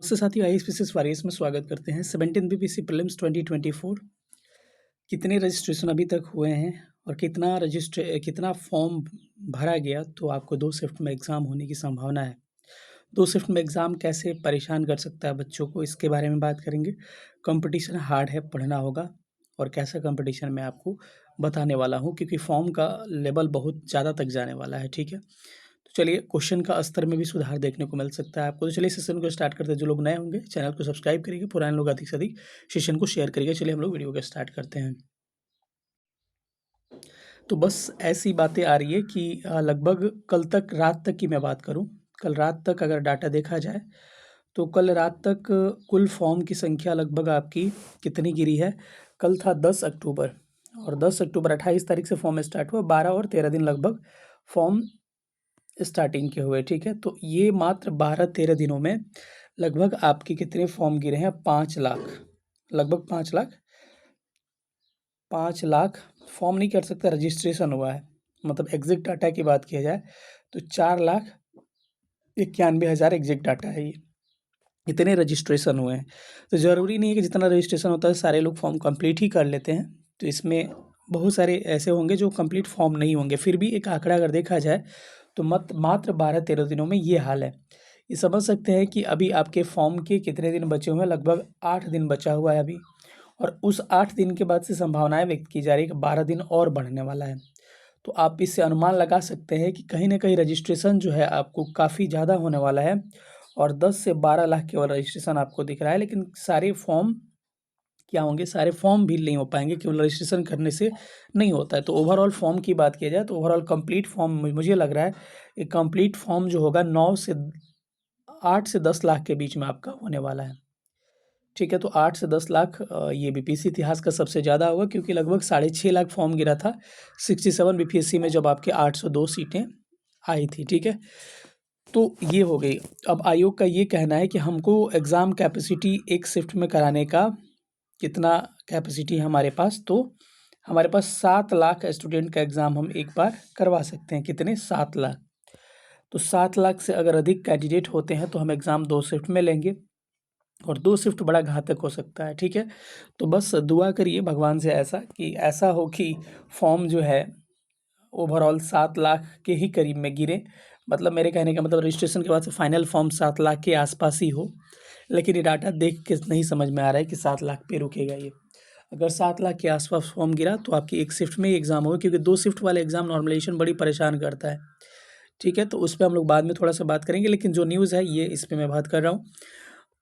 नमस्ते साथियों, आई species warriors में स्वागत करते हैं। 17 बीपीएससी प्रीलिम्स 2024 कितने रजिस्ट्रेशन अभी तक हुए हैं और कितना फॉर्म भरा गया, तो आपको 2 शिफ्ट में एग्ज़ाम होने की संभावना है। 2 शिफ्ट में एग्ज़ाम कैसे परेशान कर सकता है बच्चों को, इसके बारे में बात करेंगे। कंपटीशन हार्ड है, पढ़ना होगा और कैसा कंपटीशन मैं आपको बताने वाला हूँ, क्योंकि फॉर्म का लेवल बहुत ज़्यादा तक जाने वाला है। ठीक है, तो चलिए, क्वेश्चन का स्तर में भी सुधार देखने को मिल सकता है आपको। तो चलिए सेशन को स्टार्ट करते हैं। जो लोग नए होंगे चैनल को सब्सक्राइब करिए, पुराने लोग अधिक से अधिक सेशन को शेयर करिए। चलिए हम लोग वीडियो को स्टार्ट करते हैं। तो बस ऐसी बातें आ रही है कि लगभग कल तक रात तक की मैं बात करूं, कल रात तक अगर डाटा देखा जाए तो कल रात तक कुल फॉर्म की संख्या लगभग आपकी कितनी गिरी है। कल था 10 अक्टूबर और 10 अक्टूबर 28 तारीख से फॉर्म स्टार्ट हुआ। 12 और 13 दिन लगभग फॉर्म स्टार्टिंग के हुए। ठीक है, तो ये मात्र 12-13 दिनों में लगभग आपके कितने फॉर्म गिरे हैं? 5 लाख, लगभग 5 लाख फॉर्म नहीं कर सकता, रजिस्ट्रेशन हुआ है। मतलब एग्जैक्ट डाटा की बात किया जाए तो 4,91,000 एग्जैक्ट डाटा है ये। इतने रजिस्ट्रेशन हुए हैं। तो ज़रूरी नहीं है कि जितना रजिस्ट्रेशन होता है सारे लोग फॉर्म कंप्लीट ही कर लेते हैं। तो इसमें बहुत सारे ऐसे होंगे जो कंप्लीट फॉर्म नहीं होंगे। फिर भी एक आंकड़ा अगर देखा जाए तो मात्र 12-13 दिनों में ये हाल है। ये समझ सकते हैं कि अभी आपके फॉर्म के कितने दिन बचे हुए हैं? लगभग 8 दिन बचा हुआ है अभी, और उस 8 दिन के बाद से संभावनाएं व्यक्त की जा रही है कि 12 दिन और बढ़ने वाला है। तो आप इससे अनुमान लगा सकते हैं कि कहीं ना कहीं रजिस्ट्रेशन जो है आपको काफ़ी ज़्यादा होने वाला है, और 10 से 12 लाख केवल रजिस्ट्रेशन आपको दिख रहा है। लेकिन सारे फॉर्म क्या होंगे? सारे फॉर्म भी नहीं हो पाएंगे, केवल रजिस्ट्रेशन करने से नहीं होता है। तो ओवरऑल फॉर्म की बात किया जाए तो ओवरऑल कंप्लीट फॉर्म मुझे लग रहा है कि कंप्लीट फॉर्म जो होगा 8 से 10 लाख के बीच में आपका होने वाला है। ठीक है, तो 8 से 10 लाख ये बीपीएससी इतिहास का सबसे ज़्यादा होगा, क्योंकि लगभग 6.5 लाख फॉर्म गिरा था 67 बीपीएससी में जब आपके 802 सीटें आई थी। ठीक है, तो ये हो गई। अब आयोग का ये कहना है कि हमको एग्ज़ाम कैपेसिटी एक शिफ्ट में कराने का कितना कैपेसिटी है हमारे पास, तो हमारे पास 7 लाख स्टूडेंट का एग्ज़ाम हम एक बार करवा सकते हैं। कितने? 7 लाख। तो 7 लाख से अगर अधिक कैंडिडेट होते हैं तो हम एग्ज़ाम 2 शिफ्ट में लेंगे, और 2 शिफ्ट बड़ा घातक हो सकता है। ठीक है, तो बस दुआ करिए भगवान से ऐसा हो कि फॉर्म जो है ओवरऑल 7 लाख के ही करीब में गिरे। मतलब मेरे कहने का मतलब रजिस्ट्रेशन के बाद से फाइनल फॉर्म 7 लाख के आसपास ही हो। लेकिन ये डाटा देख के नहीं समझ में आ रहा है कि 7 लाख पे रुकेगा ये। अगर 7 लाख के आसपास फॉर्म गिरा तो आपकी एक शिफ्ट में ही एग्ज़ाम होगा, क्योंकि 2 शिफ्ट वाले एग्ज़ाम नॉर्मलाइजेशन बड़ी परेशान करता है। ठीक है, तो उस पे हम लोग बाद में थोड़ा सा बात करेंगे, लेकिन जो न्यूज़ है ये इस पे मैं बात कर रहा हूँ।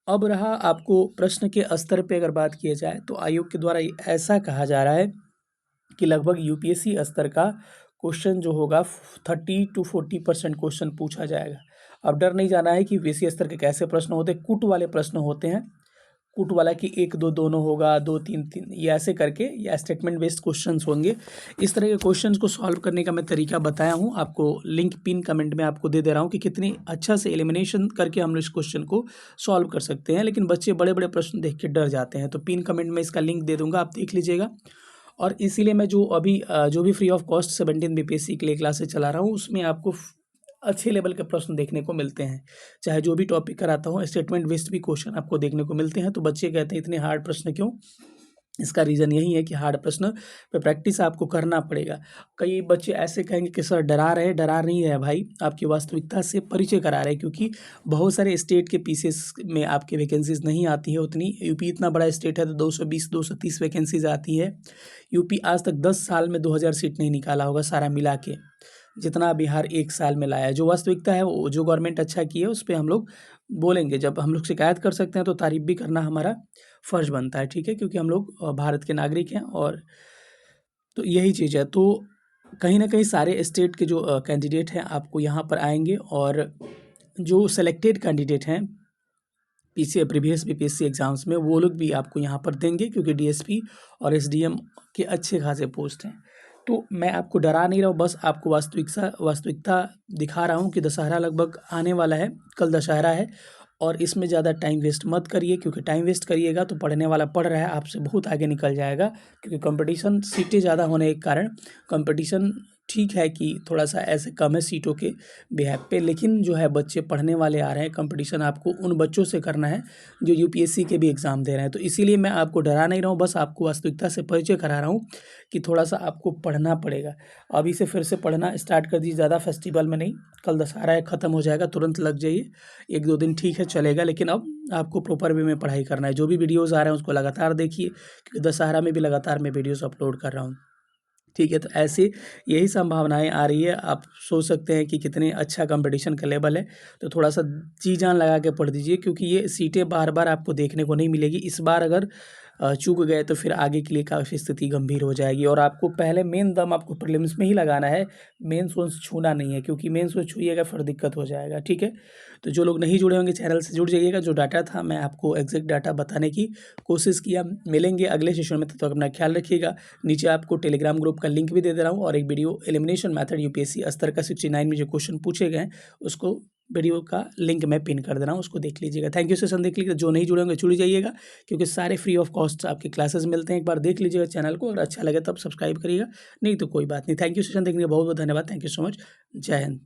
अब रहा आपको प्रश्न के स्तर पे अगर बात किया जाए तो आयोग के द्वारा ऐसा कहा जा रहा है कि लगभग यूपीएससी स्तर का क्वेश्चन जो होगा 30-40% क्वेश्चन पूछा जाएगा। अब डर नहीं जाना है कि यूपीएससी स्तर के कैसे प्रश्न होते हैं। कूट वाले प्रश्न होते हैं, कूट वाला कि 1-2 दोनों होगा, 2-3-3, ये ऐसे करके, या स्टेटमेंट बेस्ड क्वेश्चंस होंगे। इस तरह के क्वेश्चंस को सॉल्व करने का मैं तरीका बताया हूँ आपको, लिंक पिन कमेंट में आपको दे दे रहा हूँ कि कितनी अच्छा से एलिमिनेशन करके हम इस क्वेश्चन को सॉल्व कर सकते हैं। लेकिन बच्चे बड़े बड़े प्रश्न देख के डर जाते हैं, तो पिन कमेंट में इसका लिंक दे दूंगा, आप देख लीजिएगा। और इसीलिए मैं जो भी फ्री ऑफ कॉस्ट 17 बीपीएससी के लिए क्लासेस चला रहा हूँ, उसमें आपको अच्छे लेवल के प्रश्न देखने को मिलते हैं। चाहे जो भी टॉपिक कराता हूँ, स्टेटमेंट बेस्ड भी क्वेश्चन आपको देखने को मिलते हैं। तो बच्चे कहते हैं इतने हार्ड प्रश्न क्यों? इसका रीज़न यही है कि हार्ड प्रश्न पे प्रैक्टिस आपको करना पड़ेगा। कई बच्चे ऐसे कहेंगे कि सर डरा रहे हैं, डरा नहीं है भाई, आपकी वास्तविकता से परिचय करा रहे हैं, क्योंकि बहुत सारे स्टेट के पीसेस में आपके वैकेंसीज नहीं आती है उतनी। यूपी इतना बड़ा स्टेट है तो 220-230 वैकेंसीज आती है। यूपी आज तक 10 साल में 2000 सीट नहीं निकाला होगा सारा मिला के, जितना बिहार 1 साल में लाया है। जो वास्तविकता है, वो जो गवर्नमेंट अच्छा की है उस पे हम लोग बोलेंगे। जब हम लोग शिकायत कर सकते हैं तो तारीफ़ भी करना हमारा फ़र्ज़ बनता है। ठीक है, क्योंकि हम लोग भारत के नागरिक हैं, और तो यही चीज़ है। तो कहीं न कहीं सारे स्टेट के जो कैंडिडेट हैं आपको यहाँ पर आएँगे, और जो सेलेक्टेड कैंडिडेट हैं प्रीवियस बीपीएससी एग्ज़ाम्स में, वो लोग भी आपको यहाँ पर देंगे, क्योंकि डीएसपी और एसडीएम के अच्छे खासे पोस्ट हैं। तो मैं आपको डरा नहीं रहा हूँ, बस आपको वास्तविकता दिखा रहा हूँ कि दशहरा लगभग आने वाला है। कल दशहरा है, और इसमें ज़्यादा टाइम वेस्ट मत करिए, क्योंकि टाइम वेस्ट करिएगा तो पढ़ने वाला पढ़ रहा है आपसे बहुत आगे निकल जाएगा। क्योंकि कंपटीशन सीटें ज़्यादा होने के कारण कंपटीशन ठीक है कि थोड़ा-सा ऐसे कम है सीटों के बिहाफ़ पे, लेकिन जो है बच्चे पढ़ने वाले आ रहे हैं, कॉम्पिटिशन आपको उन बच्चों से करना है जो यूपीएससी के भी एग्ज़ाम दे रहे हैं। तो इसीलिए मैं आपको डरा नहीं रहा हूँ, बस आपको वास्तविकता से परिचय करा रहा हूँ कि थोड़ा-सा आपको पढ़ना पड़ेगा। अभी से फिर से पढ़ना स्टार्ट कर दीजिए, ज़्यादा फेस्टिवल में नहीं, कल दशहरा है, ख़त्म हो जाएगा, तुरंत लग जाइए। 1-2 दिन ठीक है चलेगा, लेकिन अब आपको प्रॉपर वे में पढ़ाई करना है। जो भी वीडियोज़ आ रहे हैं उसको लगातार देखिए, क्योंकि दशहरा में भी लगातार मैं वीडियोज़ अपलोड कर रहा हूँ। ठीक है, तो ऐसी यही संभावनाएँ आ रही है। आप सोच सकते हैं कि कितने अच्छा कॉम्पिटिशन का लेवल है, तो थोड़ा-सा जी जान लगा के पढ़ दीजिए, क्योंकि ये सीटें बार-बार आपको देखने को नहीं मिलेगी। इस बार अगर चूक गए तो फिर आगे के लिए काफ़ी स्थिति गंभीर हो जाएगी, और आपको पहले मेन दम आपको प्रीलिम्स में ही लगाना है, मेंस-वेंस छूना नहीं है, क्योंकि मेंस-वेंस छूइएगा फिर दिक्कत हो जाएगा, ठीक है? तो जो लोग नहीं जुड़े होंगे चैनल से जुड़ जाइएगा। जो डाटा था मैं आपको एग्ज़ैक्ट डाटा बताने की कोशिश किया। मिलेंगे अगले सेशन में, तब तक अपना ख्याल रखिएगा। नीचे आपको टेलीग्राम ग्रुप का लिंक भी दे दे रहा हूँ, और एक वीडियो एलिमिनेशन मेथड यूपीएससी स्तर का 69 में जो क्वेश्चन पूछे गए हैं, उसको वीडियो का लिंक मैं पिन कर दे रहा हूँ, उसको देख लीजिएगा। थैंक यू सेशन देख लीजिए। जो नहीं जुड़े होंगे जुड़ जाइएगा, क्योंकि सारे फ्री ऑफ कॉस्ट आपके क्लासेस मिलते हैं। एक बार देख लीजिएगा चैनल को, अगर अच्छा लगे तब सब्सक्राइब करिएगा, नहीं तो कोई बात नहीं। थैंक यू सेशन देखने के लिए बहुत बहुत धन्यवाद। Thank you so much. जय हिंद।